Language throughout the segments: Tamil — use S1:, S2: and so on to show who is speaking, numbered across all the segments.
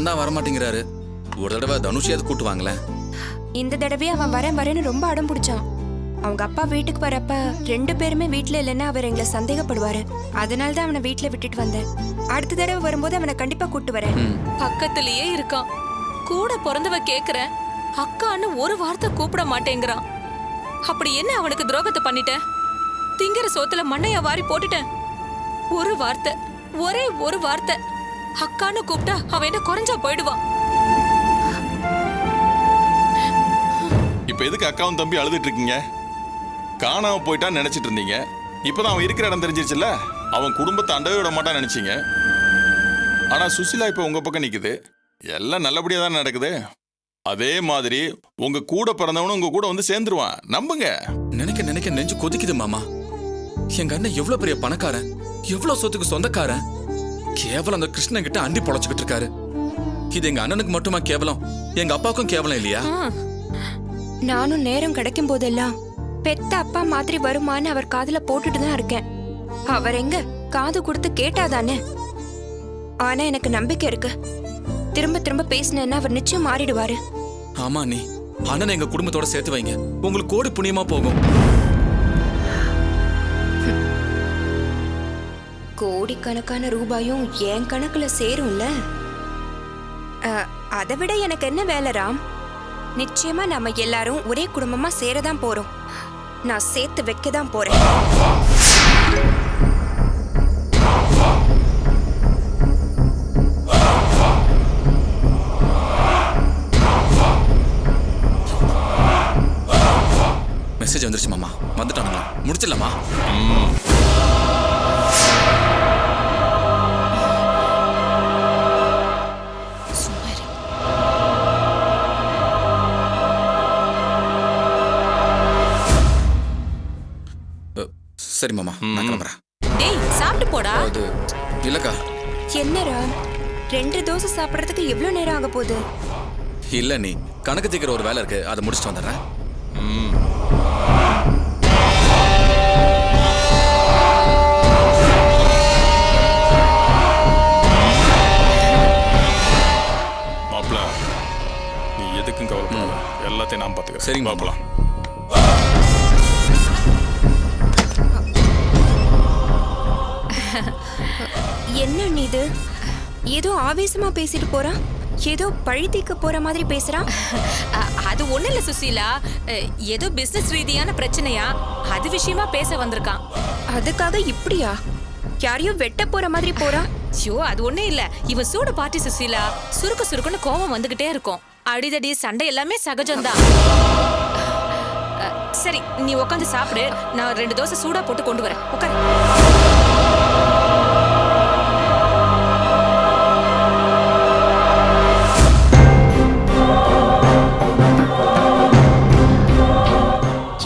S1: தான் வரமாட்டேங்கிறாரு. ஒரு தடவை தனுஷியாவது கூட்டுவாங்களேன்.
S2: இந்த தடவை அவன் வரேன்னு ரொம்ப அடம் பிடிச்சான். அவங்க அப்பா வீட்டுக்கு வரப்ப 2 பேருமே வீட்டுல இல்லைன்னா அவர் எங்களை சந்தேகப்படுவாரு. அதனால தான் அவனை வீட்டுல விட்டுட்டு வந்தேன். அடுத்த தடவை வரும்போது அவனை கண்டிப்பா கூட்டு வரேன்.
S3: பக்கத்திலேயே இருக்கான். கூட பிறந்தவ கேக்குறேன், அக்கான்னு ஒரு வார்த்தை கூப்பிட மாட்டேங்கிறான். அப்படி என்ன அவனுக்கு துரோகத்தை பண்ணிட்டேன்? திங்கிற சோத்துல மண்ணைய வாரி போட்டுட்டேன். ஒரு வார்த்தை, ஒரே ஒரு வார்த்தை அக்கான்னு கூப்பிட்டா அவன் என்ன குறைஞ்சா போயிடுவான்.
S4: இப்ப எதுக்கு அக்காவும் தம்பி அழுதுட்டு இருக்கீங்க? காணாம போயிட்டான்னு நினைச்சிட்டு இருந்தீங்க. இப்பதான் அவன் இருக்கிற இடம் தெரிஞ்சிருச்சுல்ல. அவன் குடும்பத்தை அண்டவே விட மாட்டான்னு நினைச்சீங்க. ஆனா சுசிலா இப்ப உங்க பக்கம் நிக்குது. எல்லாம் நல்லபடியா தான் நடக்குது. அதே மாதிரி உங்க கூட பிறந்தவனும் உங்க கூட வந்து சேர்ந்துருவான், நம்புங்க.
S1: நினைக்க நினைக்க நெஞ்சு கொதிக்குது மாமா. எங்க அண்ணன் எவ்வளவு பெரிய பணக்காரன், எவ்வளவு சொத்துக்கு சொந்தக்காரன். கேவலம் அந்த கிருஷ்ணன் கிட்ட அண்டி பொழைச்சுக்கிட்டு இருக்காரு. இது எங்க அண்ணனுக்கு மட்டுமா கேவலம்? எங்க அப்பாவுக்கும் கேவலம் இல்லையா?
S2: நானும் நேரம் கிடைக்கும் போதெல்லாம் பெத்த அப்பா மாதிரி வருமானு அவர் காதுல போட்டுட்டு தான் இருக்கேன். அவர் எங்க காது கொடுத்து கேட்டாதானே. ஆனா எனக்கு நம்பிக்கை இருக்கு. திரும்ப திரும்ப பேசினேன்னா அவர் நிச்சயம் மாறிடுவாரு.
S1: ஆமா, நீ அண்ணனை எங்க குடும்பத்தோட சேர்த்து வைங்க. உங்களுக்கு கோடி புண்ணியமா போகும்.
S2: கோடிக்கணக்கான ரூபாயும் என் கணக்குல சேரும்ல. அதை விட எனக்கு என்ன வேலை ராம்? நிச்சயமா நம்ம எல்லாரும் ஒரே குடும்பமா சேரதான் போறோம். நான் சேர்த்து வைக்கதான் போறேன்.
S1: மெசேஜ் வந்துருச்சு மாமா. வந்துட்டானுங்களா? முடிச்சிடலாமா? சரி மாமா, நான் கிளம்புறேன்.
S3: டேய், சாப்பிட்டு போடா.
S1: அது இல்லக்கா.
S2: என்ன ராம், 2 தோசை சாப்பிடறதுக்கு எவ்வளவு நேரம் ஆக போகுது?
S1: இல்ல, நீ கணக்கு தீக்கிற ஒரு வேலை இருக்கு, அதை முடிச்சுட்டு வந்துடுறேன்.
S4: மாப்பிள்ள, நீ எதுக்கும் கவலைப்படாத. எல்லாத்தையும் நான் பாத்துக்கிறேன்.
S1: சரிங்க மாப்பிள்ள.
S2: என்ன நீ இது? ஏதோ ஆவேசமா பேசிட்டு போறான். ஏதோ பழி தீர்க்க போற மாதிரி பேசுறான்.
S3: அது ஒண்ணு இல்ல சுசீலா, ஏதோ பிசினஸ் ரீதியான பிரச்சனையா, அது விஷயமா பேச வந்திருக்கான்.
S2: அதுக்காக இப்படியா? யாரையோ வெட்ட போற மாதிரி போறான்.
S3: ஐயோ, அது ஒண்ணே இல்ல. இவன் சூடு பார்ட்டி சுசீலா. சுருக்கு சுருக்குன்னு கோவம் வந்துகிட்டே இருக்கும். அடிதடி சண்டை எல்லாமே சகஜம்தான். சரி, நீ உட்காந்து சாப்பிடு. நான் 2 தோசை சூடா போட்டு கொண்டு வரேன். உட்காரு.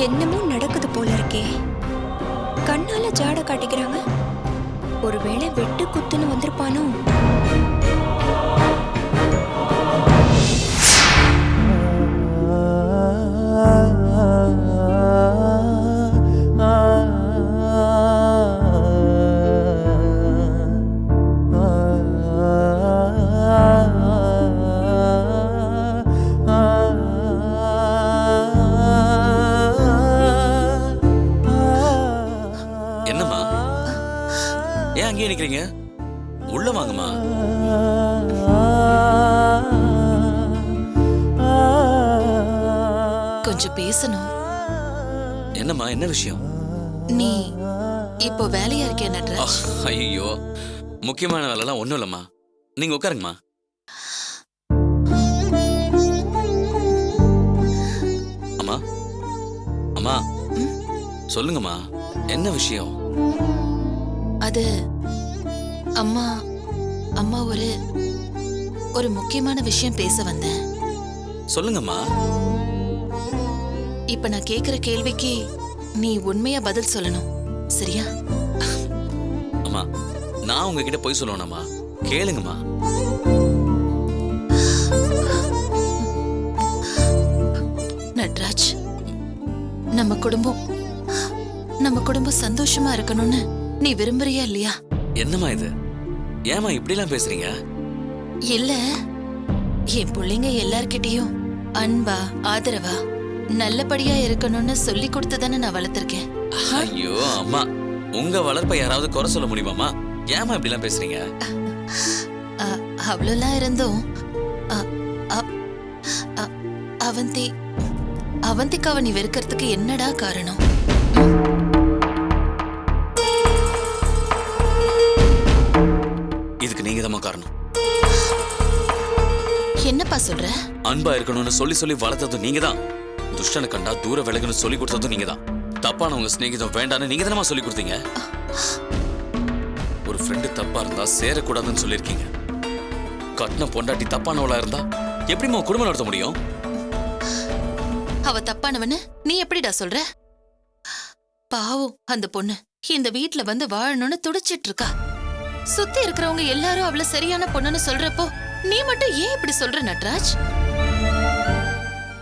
S2: என்னமோ நடக்குது போல இருக்கே. கண்ணால ஜாட காட்டிக்கிறாங்க. ஒருவேளை வெட்டு குத்துன்னு வந்திருப்பானோ?
S1: ஏன் அங்கேயே நிக்கிறீங்க? உள்ள வாங்கம்மா.
S5: கொஞ்சம் பேசணும்.
S1: என்னம்மா, என்ன விஷயம்?
S5: நீ இப்போ வேலையா இருக்கியா நட்ராஜ்?
S1: ஐயோ, முக்கியமான வேலைலாம் ஒண்ணும் இல்லம்மா. நீங்க உட்காருங்கம்மா. அம்மா, அம்மா சொல்லுங்கம்மா, என்ன விஷயம்?
S5: அது அம்மா அம்மா ஒரு முக்கியமான விஷயம் பேச வந்தேன்.
S1: சொல்லுங்கம்மா.
S5: இப்ப நான் கேக்குற கேள்விக்கு நீ உண்மையா பதில் சொல்லணும், சரியா?
S1: அம்மா, நான் உங்ககிட்ட போய் சொல்லணும்மா. கேளுங்கம்மா.
S5: நட்ராஜ், நம்ம குடும்பம் சந்தோஷமா இருக்கணும்னு நீ விரும்புறியா இல்லையா?
S1: என்னம்மா இது? ஏமா இப்படிலாம் பேசுறீங்க?
S5: இல்ல, என் பிள்ளைங்க எல்லார்கிட்டயும் அன்பா ஆதரவா நல்லபடியா இருக்கணும்னு சொல்லி கொடுத்துதானே நான் வளர்த்திருக்கேன்.
S6: ஐயோ அம்மா, உங்க வளர்ப்பை யாராவது குறை சொல்ல முடியுமாமா? ஏமா இப்படி எல்லாம் பேசுறீங்க?
S5: அவ்வளோலாம் இருந்தும் அ- அ- அ- அவந்திக்காவை நீ வெறுக்கிறதுக்கு என்னடா காரணம்?
S6: இதுக்கு நீங்க தான் காரணம்.
S5: என்னப்பா சொல்ற?
S6: அன்பா இருக்கணும்னு சொல்லி சொல்லி வளர்த்ததும் நீங்க தான். துஷ்டனை கண்டா தூர விலகுன்னு சொல்லி கொடுத்ததும் நீங்க தான். தப்பானவங்க சிநேகிதம் வேண்டான்னு நீங்க தானமா சொல்லி கொடுத்தீங்க. ஒரு ஃப்ரெண்டு தப்பா இருந்தா சேரக்கூடாதுன்னு சொல்லியிருக்கீங்க. கட்டின பொண்டாட்டி தப்பானவளா இருந்தா எப்படிமா குடும்பம் நடத்த முடியும்?
S5: அவ தப்பானவன்னு நீ எப்படிடா சொல்ற? பாவம் அந்த பொண்ணு இந்த வீட்ல வந்து வாழணும்னு துடிச்சிட்டு இருக்கா. சுத்தி இருக்கிறவங்க எல்லாரும் அவள சரியான பொண்ணுன்னு சொல்றப்போ நீ மட்டும் ஏன் இப்படி சொல்ற நட்ராஜ்?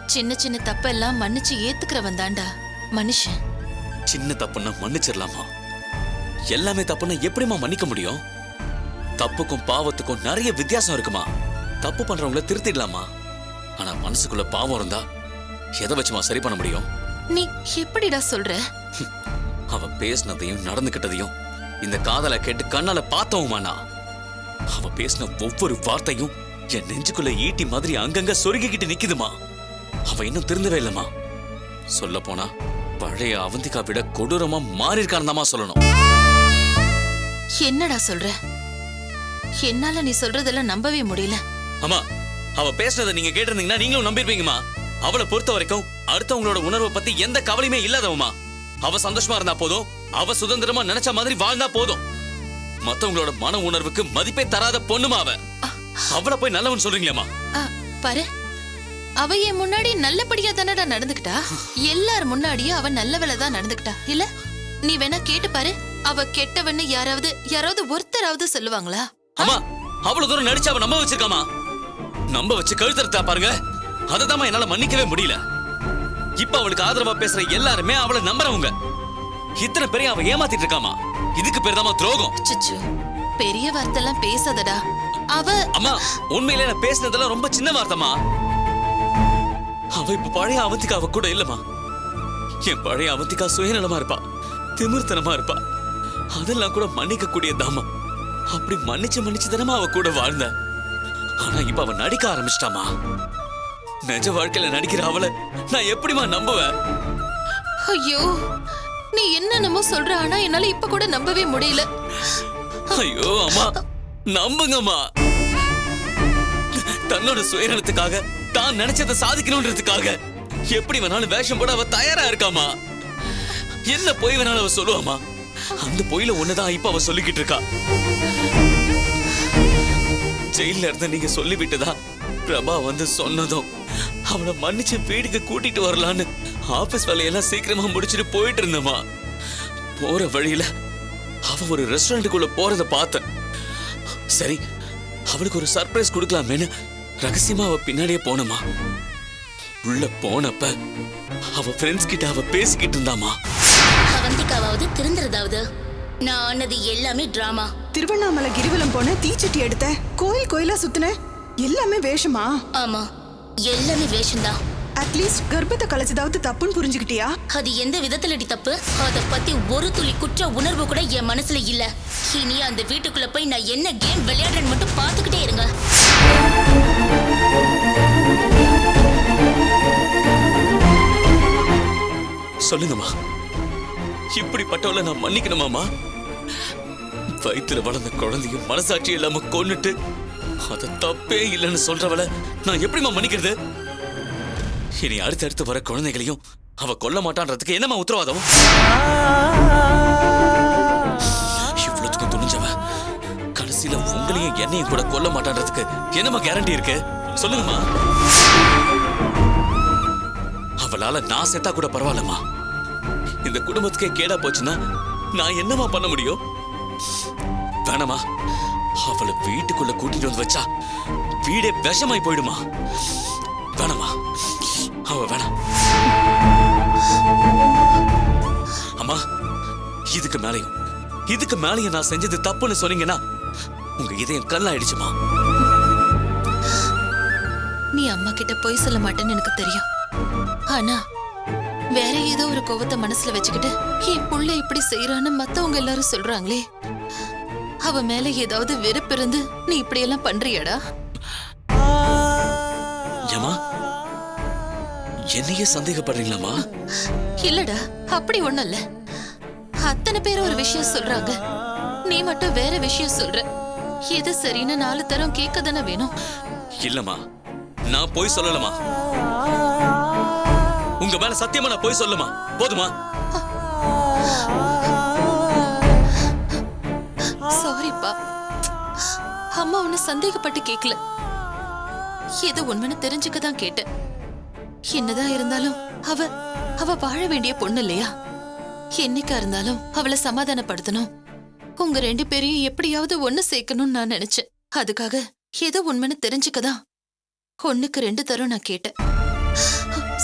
S5: சின்ன சின்ன தப்பெல்லாம் மன்னிச்சு ஏத்துக்கிறவன் தாண்டா மனுஷன்.
S6: சின்ன தப்புன்னா மன்னிச்சிடலாமா? எல்லாமே தப்புன்னா எப்படிமா மன்னிக்க முடியும்? தப்புக்கும் பாவத்துக்கும் நிறைய வித்தியாசம் இருக்குமா? தப்பு பண்றவங்கள திருத்திடலாமா? ஆனா மனசுக்குள்ள பாவம் இருந்தா எதை வச்சுமா சரி பண்ண முடியும்?
S5: நீ எப்படிடா சொல்ற?
S6: அவ பேசினதையும் நடந்துகிட்டதையும் இந்த காதலை கேட்டு கண்ணால பார்த்தவுமானா? அவ பேசின ஒவ்வொரு வார்த்தையும் என் நெஞ்சுக்குள்ள ஈட்டி மாதிரி அங்கங்க சொருகிக்கிட்டு நிக்குதுமா. அவ இன்னும் திருந்தவே இல்லமா. சொல்ல போனா பழைய அவந்திகா விட கொடூரமா மாறி இருக்கான்னு சொல்லணும்.
S5: என்னடா சொல்ற? என்னால நீ சொல்றதெல்லாம் நம்பவே முடியல.
S6: அம்மா, அவ பேசுனதை நீங்க கேட்டிருந்தீங்கன்னா நீங்களும் நம்பிருப்பீங்கம்மா. அவளை பொறுத்த வரைக்கும் அடுத்தவங்களோட உணர்வை பத்தி எந்த கவலையுமே இல்லாதவமா. அவ சந்தோஷமா இருந்தா போதும், அவ சுதந்திரமா நினைச்ச மாதிரி வாழ்ந்தா போதும். மத்தவங்களோட மன உணர்வுக்கு மதிப்பே தராத பொண்ணுமா அவ. அவளை போய் நல்லவன் சொல்றீங்களேம்மா?
S5: பாரு, அவ என் முன்னாடி நல்லபடியா தானடா நடந்துக்கிட்டா. எல்லார் முன்னாடியும் அவ நல்லவள தான் நடந்துக்கிட்டா இல்ல? நீ வேணா கேட்டு பாரு, அவ கெட்டவன்னு யாராவது ஒருத்தராவது சொல்லுவாங்களா?
S6: அம்மா, அவ்வளவு தூரம் நடிச்சு அவ நம்ப வச்சிருக்காமா. நம்ப வச்சு கழுத்தறுத்தா பாருங்க. அததாம்மா என்னால மன்னிக்கவே முடியல. இப்ப அவளுக்கு ஆதரவா பேசுற எல்லாருமே அவளை நம்புறவங்க. இத்தனை பேரையும் அவ ஏமாத்திட்டு இருக்காமா. இதுக்கு பேர் தாமா துரோகம்.
S5: சிச்சு, பெரிய வார்த்தைலாம் பேசாதடா. அவ
S6: அம்மா, உண்மையிலே நான் பேசினதெல்லாம் ரொம்ப சின்ன வார்த்தைமா. அவ இப்ப பழைய அவந்திகா அவ கூட இல்லம்மா. என் பழைய அவந்திகா சுயநலமா இருப்பா, திமிர்த்தனமா இருப்பா. அதெல்லாம் கூட மன்னிக்க கூடியதாமா. அப்படி மன்னிச்சு தானமா அவ கூட வாழ்ந்த. ஆனா இப்ப அவ நடிக்க ஆரம்பிச்சிட்டாமா. நிஜ வாழ்க்கையில நடிக்கிற அவளை நான் எப்படிமா நம்புவேன்?
S5: ஐயோ, நீ என்னென்னமோ சொல்ற, ஆனா என்னால இப்ப கூட நம்பவே முடியல.
S6: ஐயோ அம்மா, நம்புங்கம்மா. தன்னோட சுயநலத்துக்காக தான் நினைச்சதை சாதிக்கணும்ன்றதுக்காக எப்படி வேணாலும் வேஷம் போட அவ தயாரா இருக்காமா. என்ன பொய் வேணாலும் அவ சொல்லுவாமா. அந்த பொய்ல ஒண்ணுதான் இப்ப அவ சொல்லிக்கிட்டு இருக்கா. ஜெயில இருந்த நீங்க சொல்லிவிட்டுதா பிரபா வந்து சொன்னதும் அவளை மன்னிச்சு வீட்டுக்கு கூட்டிட்டு வரலான்னு ஆபீஸ் வேலையெல்லாம் சீக்கிரமா முடிச்சுட்டு போயிட்டு இருந்தமா. போற வழியில அவ ஒரு ரெஸ்டாரண்ட்டுக்குள்ள போறத பார்த்தேன். சரி, அவளுக்கு ஒரு சர்ப்ரைஸ் கொடுக்கலாமேன்னு ரகசியமா அவ பின்னாடியே போனமா. உள்ள போனப்ப அவ ஃப்ரெண்ட்ஸ் கிட்ட அவ பேசிக்கிட்டு இருந்தாமா.
S7: அவந்திக்காவது திருந்துறதாவது நான் ஆனது எல்லாமே டிராமா.
S8: திருவண்ணாமலை கிரிவலம் போன, தீச்சட்டி எடுத்த, கோயிலா சுத்தின, எல்லாமே வேஷமா?
S7: ஆமா, எல்லாமே வேஷம்தான்.
S8: அட்லீஸ்ட் கர்ப்பத்தை கலைச்சதாவது தப்புன்னு புரிஞ்சுக்கிட்டியா?
S7: அது எந்த விதத்துலடி தப்பு? அத பத்தி ஒரு துளி குற்ற உணர்வு கூட என் மனசுல இல்ல. இனி அந்த வீட்டுக்குள்ள போய் நான் என்ன கேம் விளையாடுறேன்னு மட்டும் பாத்துக்கிட்டே இருங்க.
S6: சொல்லுங்கம்மா, இப்படிப்பட்டவளை நான் மன்னிக்கணுமாமா? வயிற்றுல வளர்ந்த குழந்தையும் மனசாட்சி இல்லாம கொன்னுட்டு அது தப்பே இல்லைன்னு சொல்றவளை நான் எப்படிமா மன்னிக்கிறது? இனி அடுத்தடுத்து வர குழந்தைகளையும் அவ கொல்ல மாட்டான்றதுக்கு என்னமா உத்தரவாதம்? இவ்வளவுக்கும் துணிஞ்சவ கடைசியில உங்களையும் என்னையும் கூட கொல்ல மாட்டான்றதுக்கு என்னமா கேரண்டி இருக்கு? சொல்லுங்கம்மா. அவளால நான் செத்தா கூட பரவாயில்லம்மா. இந்த குடும்பத்துக்கே கேடா போச்சுன்னா நான் என்னமா பண்ண முடியும்? வேணாமா, அவளை வீட்டுக்குள்ள கூட்டிட்டு வந்து வச்சா வீடே விஷமாய் போயிடுமா. வேணாமா, அவ வேணாம். அம்மா, இதுக்கு மேலையும் நான் செஞ்சது தப்புன்னு சொன்னீங்கன்னா உங்க இதயம் கல்லாயிடுச்சுமா.
S5: நீ அம்மா கிட்ட பொய் சொல்ல மாட்டேன்னு எனக்கு தெரியும். ஆனா வேற ஏதோ ஒரு கோவத்தை மனசுல வச்சுக்கிட்டு என் புள்ள இப்படி செய்யறான்னு மத்தவங்க எல்லாரும் சொல்றாங்களே, அவ மேல ஏதாவது வெறுப்பு இருந்து நீ இப்படி எல்லாம் பண்றியாடா?
S6: ஏமா என்னையே சந்தேகப்படுறீங்களாமா?
S5: இல்லடா, அப்படி ஒண்ணும் இல்ல. அத்தனை பேர் ஒரு விஷயம் சொல்றாங்க, நீ மட்டும் வேற விஷயம் சொல்ற. எது சரின்னு 4 தரம் கேட்க தானே வேணும்.
S6: இல்லம்மா, நான் போய் சொல்லலமா. உங்க மேல சத்தியமா நான் போய் சொல்லமா? போதுமா?
S5: சாரிப்பா, அம்மா உன்னை சந்தேகப்பட்டு கேட்கல. எது உண்மைன்னு தெரிஞ்சுக்கதான் கேட்டேன். என்னதான் இருந்தாலும் அவ வாழ வேண்டிய பொண்ணு இல்லையா? என்னைக்கா இருந்தாலும் அவளை சமாதானப்படுத்தணும். உங்க 2 பேரையும் எப்படியாவது ஒண்ணு சேர்க்கணும்னு நான் நினைச்சேன். அதுக்காக ஏதோ உண்மைன்னு தெரிஞ்சுக்கதான் 1க்கு 2 தரம் நான் கேட்டேன்.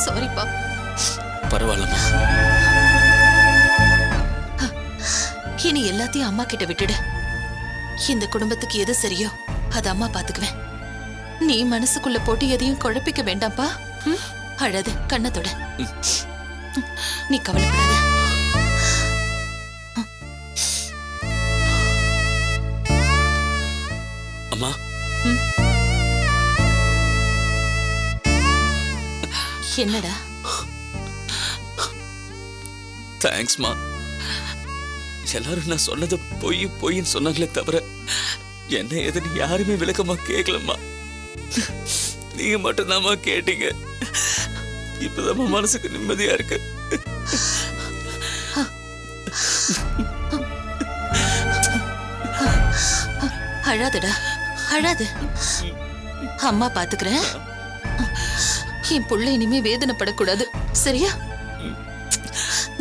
S5: சாரிப்பா.
S6: பரவாயில்லம்மா.
S5: இனி எல்லாத்தையும் அம்மா கிட்ட விட்டுடு. இந்த குடும்பத்துக்கு எது சரியோ அது அம்மா பாத்துக்குவேன். நீ மனசுக்குள்ள போட்டு எதையும் குழப்பிக்க வேண்டாம்ப்பா. அழாத, கண்ணத்தோட. நீ கவலைப்படாத.
S6: அம்மா,
S5: என்னடா?
S6: தேங்க்ஸ்மா. எல்லாரும் நான் சொன்னது பொய்ன்னு சொன்னாங்களே தவிர என்ன எதுன்னு யாருமே விளக்கமா கேட்கலம்மா. நீங்க மட்டும்தாம்மா கேட்டீங்க. இப்பதான் மனசுக்கு நிம்மதியா இருக்கு.
S5: அழாதடா, அழாது. அம்மா பாத்துக்கிறேன். என் புள்ள இனிமே வேதனைப்படக்கூடாது, சரியா?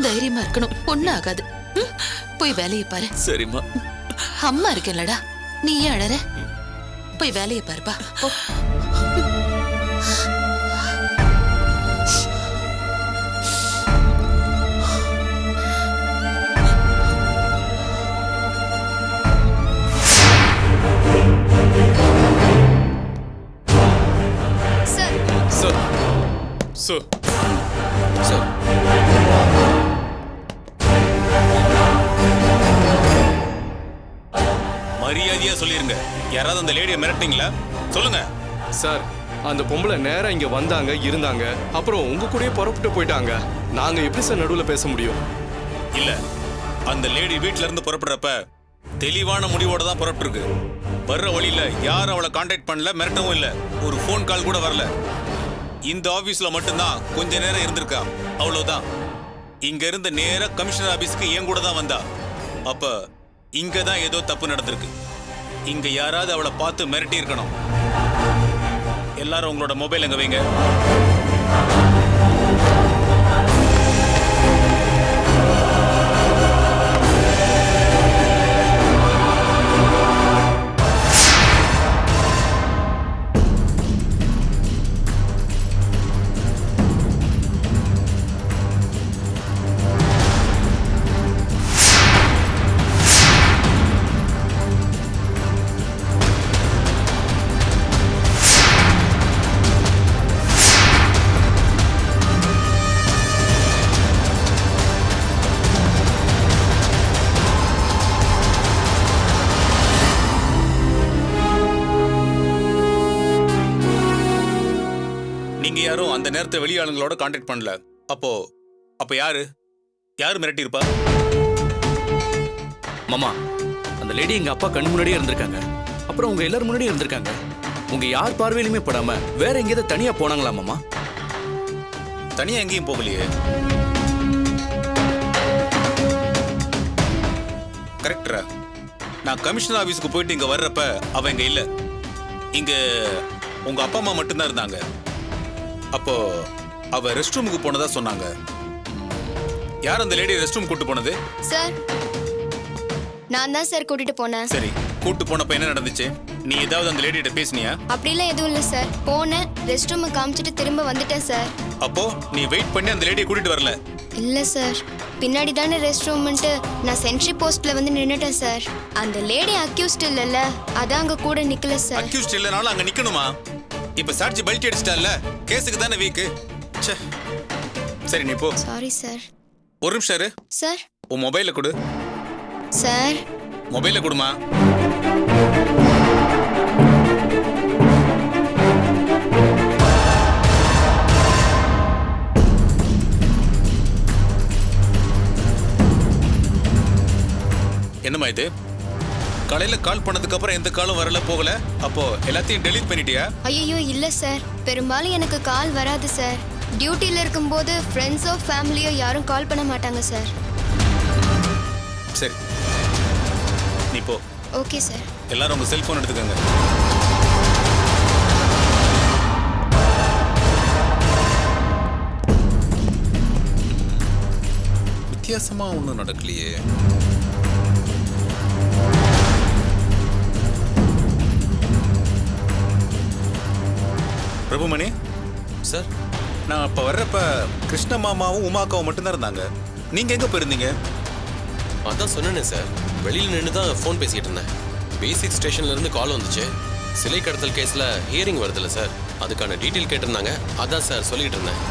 S5: தைரியமா இருக்கணும், ஒண்ணு ஆகாது. போய் வேலையை பாரு.
S6: சரிம்மா.
S5: அம்மா இருக்கேன்லடா, நீ ஏன் அழற? போய் வேலையை பாருப்பா. போ.
S9: மரியாதையா சொல்லிருங்க. யாராவது அந்த லேடியை மிரட்டிங்களா? சொல்லுங்க
S10: சார். அந்த பொம்பளை நேரா இங்க வந்தாங்க, இருந்தாங்க, அப்புறம் உங்க கூடயே புறப்பட்டு போயிட்டாங்க. நாங்க எப்படி சார் நடுவுல பேச முடியும்?
S9: இல்ல, அந்த லேடி வீட்ல இருந்து புறப்படுறப்ப தெளிவான முடிவோட தான் புறப்பட்டு இருக்கு. வர்ற வழியில யாரும் அவளை கான்டாக்ட் பண்ணல, மிரட்டவும் இல்ல, ஒரு ஃபோன் கால் கூட வரல. இந்த ஆபீஸ்ல மட்டும்தான் கொஞ்ச நேரம் இருந்திருக்கா, அவ்வளவுதான். இங்க இருந்து நேரா கமிஷனர் ஆபீஸ்க்கு என் கூட தான் வந்தா. அப்ப இங்க தான் ஏதோ தப்பு நடந்திருக்கு. இங்க யாராவது அவளை பார்த்து மிரட்டி இருக்கணும். எல்லாரும் உங்களோட மொபைல் எங்க வைங்க. யாரும் அந்த நேரத்தை வெளியாளுங்களோட கான்டாக்ட் பண்ணல. அப்போ யாரு மிரட்டி இருப்பா?
S11: மாமா, அந்த லேடி எங்க அப்பா கண் முன்னாடியே இருந்திருக்காங்க. அப்புறம் உங்க எல்லாரும் முன்னாடியே இருந்திருக்காங்க. உங்க யார் பார்வையிலுமே படாம வேற எங்கேயாவது தனியா போனாங்களா மாமா?
S9: தனியா எங்கேயும் போகலையே. கரெக்டரா? நான் கமிஷனர் ஆபீஸ்க்கு போயிட்டு இங்க வர்றப்ப அவ இங்க இல்ல. இங்க உங்க அப்பா அம்மா மட்டும்தான் இருந்தாங்க. அப்போ அவ ரெஸ்ட் ரூமுக்கு போனதா சொன்னாங்க. யார் அந்த லேடி ரெஸ்ட் ரூம் கூட்டு போனது?
S12: சார், நான் தான் சார் கூட்டிட்டு போனேன்.
S9: சரி, கூட்டு போனப்ப என்ன நடந்துச்சு? நீ ஏதாவது அந்த லேடிட்ட பேசினியா?
S12: அப்படிலாம் எதுவும் இல்லை சார். போனேன், ரெஸ்ட் ரூம் காமிச்சிட்டு திரும்ப வந்துட்டேன் சார்.
S9: அப்போ நீ வெயிட் பண்ணி அந்த லேடியை கூட்டிட்டு வரல?
S12: இல்ல சார், பின்னாடி தானே ரெஸ்ட் ரூம்ன்ட்டு நான் சென்ட்ரி போஸ்ட்ல வந்து நின்னுட்டேன் சார். அந்த லேடி அக்யூஸ்ட் இல்லல்ல, அதான் அங்க கூட நிக்கல சார்.
S9: அக்யூஸ்ட் இல்லனால அங்க நிக்கணுமா? இப்ப சாட்சி பல்ட்டி அடிச்சிட்டால, கேஸுக்கு தானே வீக்கு. சரி நீ போ.
S12: Sorry sir.
S9: ஒரு நிமிஷம் இரு.
S12: சார்.
S9: உன் மொபைல கொடு.
S12: சார்.
S9: மொபைல கொடுமா. என்னம்மா இது? காலையில கால் பண்ணதுக்கு அப்புறம் எந்த காலும் வரல போகல, அப்போ எல்லாத்தையும் டெலீட் பண்ணிட்டியா?
S12: ஐயோ இல்ல சார், பெரும்பாலும் எனக்கு கால் வராது சார். டியூட்டில இருக்கும்போது ஃப்ரெண்ட்ஸோ ஃபேமிலியோ யாரும் கால் பண்ண மாட்டாங்க சார்.
S9: சரி நீ போ.
S12: Okay sir.
S9: எல்லாரும் உங்க செல்போன் எடுத்துக்கங்க. வித்தியாசமா ஒன்றும் நடக்கலையே. பிரபுமணி
S11: சார்,
S9: நான் அப்ப வர்றப்ப கிருஷ்ண மாமாவும் உமாக்காவும் மட்டும்தான் இருந்தாங்க. நீங்க எங்க போயிருந்தீங்க?
S13: அதான் சொன்னேனே சார், வெளியில் நின்று தான் ஃபோன் பேசிக்கிட்டு இருந்தேன். பேசிக் ஸ்டேஷன்ல இருந்து கால் வந்துச்சு. சிலை கடத்தல் கேஸ்ல ஹியரிங் வருதுல்ல சார், அதுக்கான டீட்டெயில் கேட்டிருந்தாங்க. அதான் சார் சொல்லிட்டு இருந்தேன்.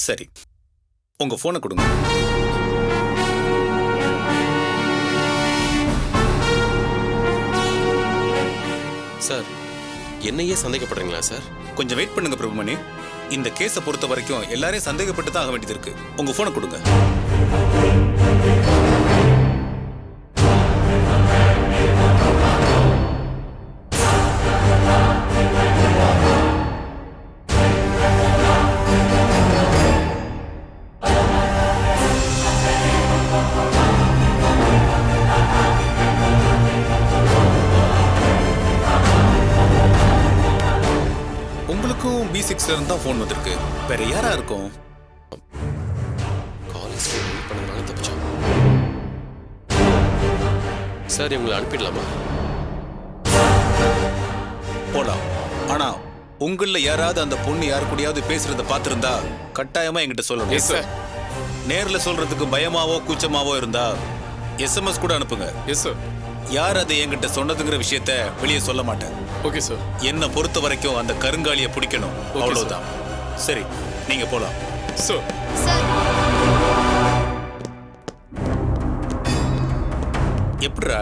S9: சரி, உங்க போனை கொடுங்க.
S13: சார், என்னையே சந்தேகப்படுறீங்களா சார்?
S9: கொஞ்சம் வெயிட் பண்ணுங்க பிரபுமணி. இந்த கேஸை பொறுத்த வரைக்கும் எல்லாரையும் சந்தேகப்பட்டு தான் ஆக வேண்டியது இருக்கு. உங்க போனை கொடுங்க. உங்களுக்கும் B6ல இருந்து தான் ஃபோன் வந்திருக்கு. வேற யாரா இருக்கும்?
S13: காலேஜ் வெயிட் பண்ணதுனால தப்பிச்சோம். சார், இவங்களை அனுப்பிடலாமா?
S9: போலாம். ஆனா உங்கள யாராவது அந்த பொண்ணு யாரு கூடயாவது பேசுறத பார்த்திருந்தா கட்டாயமா என்கிட்ட சொல்லணும்.
S10: Yes sir.
S9: நேர்ல சொல்றதுக்கு பயமாவோ கூச்சமாவோ இருந்தா SMS கூட அனுப்புங்க.
S10: Yes sir.
S9: யார் அதை என்கிட்ட சொன்னதுங்கிற விஷயத்த வெளியே சொல்ல மாட்டேன்.
S10: Okay sir.
S9: என்ன பொறுத்த வரைக்கும் அந்த கருங்காலியை பிடிக்கணும், அவ்வளவுதான். சரி, நீங்க போலாம்.
S10: சார்.
S12: சார்.
S9: எப்படிரா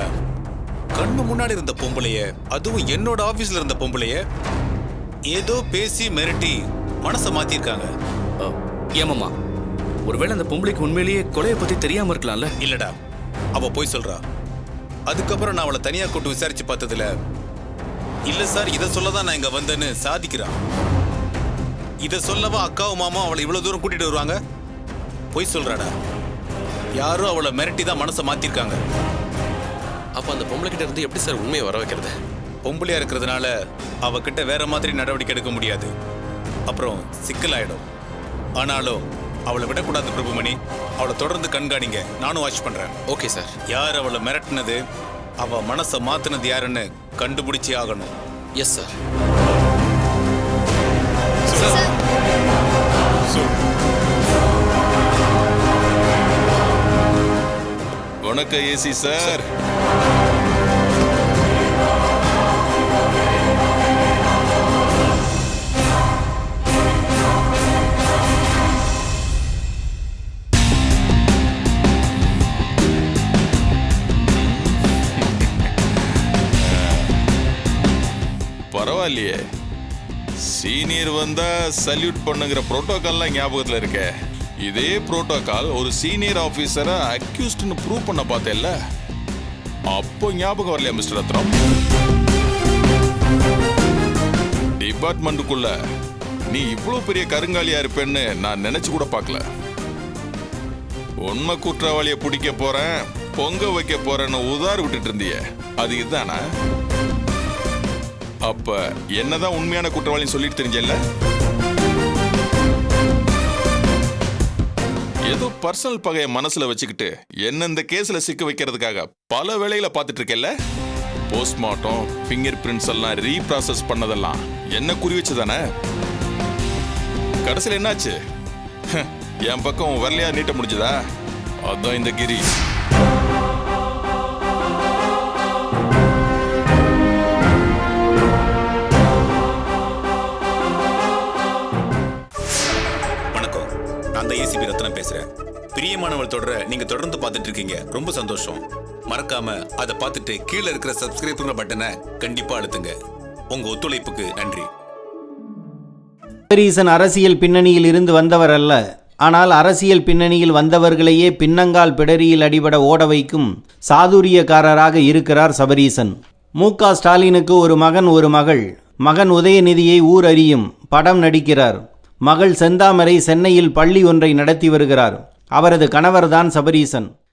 S9: கண்ணு முன்னாடி இருந்த பொம்பளைய, அதுவும் என்னோட ஆபீஸ்ல இருந்த பொம்பளைய ஏதோ பேசி மிரட்டி மனசை மாத்திருக்காங்க.
S11: ஏமாமா, ஒருவேளை அந்த பொம்பளைக்கு உண்மையிலேயே கொலையை பத்தி தெரியாம இருக்கலாம்ல?
S9: இல்லடா, அவ போய் சொல்றா. அதுக்கப்புறம் நான் அவளை தனியா கூட்டு விசாரிச்சு பார்த்ததுல, இல்ல சார் இதை சொல்லதான் நான் இங்க வந்தேன்னு சாதிக்கிறான். இதை சொல்லவா அக்காவும் மாமா அவளை இவ்வளவு தூரம் கூட்டிட்டு வருவாங்க? போய் சொல்றாடா. யாரும் அவளை மிரட்டி தான் மனசை மாத்திருக்காங்க.
S13: அப்ப அந்த பொம்பளை கிட்ட இருந்து எப்படி சார் உண்மையை வர வைக்கிறது?
S9: பொம்பளையா இருக்கிறதுனால அவகிட்ட வேற மாதிரி நடவடிக்கை எடுக்க முடியாது, அப்புறம் சிக்கலாயிடும். ஆனாலும் அவளை விடக்கூடாது பிரபுமணி. அவளை தொடர்ந்து கண்காணிங்க, நானும் வாட்ச் பண்றேன்.
S13: Okay sir.
S9: யார் அவளை மிரட்டினது, அவ மனசை மாத்தினது யாருன்னு கண்டுபிடிச்சே ஆகணும்.
S13: Yes sir.
S4: வணக்கம் ஏசி சார். பரவாயில்லையே, சீனியர் வந்தா சல்யூட் பண்ணுங்கிற புரோட்டோகால்லாம் ஞாபகத்துல இருக்க. இதே புரோட்டோகால் ஒரு சீனியர் ஆபீசரை அக்யூஸ்ட்னு ப்ரூவ் பண்ண பார்த்தேல்ல, அப்போ ஞாபகம் வரலையா மிஸ்டர் ரத்னம்? டிபார்ட்மெண்ட்டுக்குள்ள நீ இவ்வளவு பெரிய கருங்காலியா இருப்பேன்னு நான் நினைச்சு கூட பார்க்கல. உண்மை குற்றவாளியை பிடிக்க போறேன், பொங்க வைக்க போறேன்னு உதாறு விட்டுட்டு இருந்திய, அது இதுதானா? அப்ப என்னதான் உண்மையான குற்றவாளின்னு சொல்லிட்டு தெரிஞ்சல? ஏதோ பர்சனல் பகைய மனசுல வச்சுக்கிட்டு என்ன இந்த கேஸ்ல சிக்க வைக்கிறதுக்காக பல வேளைகளை பார்த்துட்டு இருக்கேல்ல? போஸ்ட்மார்ட்டம், ஃபிங்கர் பிரிண்ட்ஸ் எல்லாம் ரீப்ராசஸ் பண்ணதெல்லாம் என்ன குறி வச்சுதானே? கடைசியில் என்னாச்சு? என் பக்கம் வரலையா நீட்ட முடிஞ்சதா? அதான் இந்த கிரி.
S9: நான் தான் ஏசிபி ரத்னம் பேசுறேன். பிரியமானவள் தொடர நீங்க தொடர்ந்து பார்த்துட்டு இருக்கீங்க, ரொம்ப சந்தோஷம். மறக்காம அதை பார்த்துட்டு கீழே இருக்கிற சப்ஸ்கிரைப்ங்கிற பட்டனை கண்டிப்பா அழுத்துங்க. உங்க ஒத்துழைப்புக்கு நன்றி.
S14: சபரீசன் அரசியல் பின்னணியில் இருந்து வந்தவர் அல்ல. ஆனால் அரசியல் பின்னணியில் வந்தவர்களையே பின்னங்கால் பிடரியில் அடிபட ஓட வைக்கும் சாதுரியக்காரராக இருக்கிறார் சபரீசன். மு.க. ஸ்டாலினுக்கு ஒரு மகன் ஒரு மகள். மகன் உதயநிதியை ஊர் அறியும், படம் நடிக்கிறார். மகள் செந்தாமரை சென்னையில் பள்ளி ஒன்றை நடத்தி வருகிறார். அவரது கணவர்தான் சபரீசன்.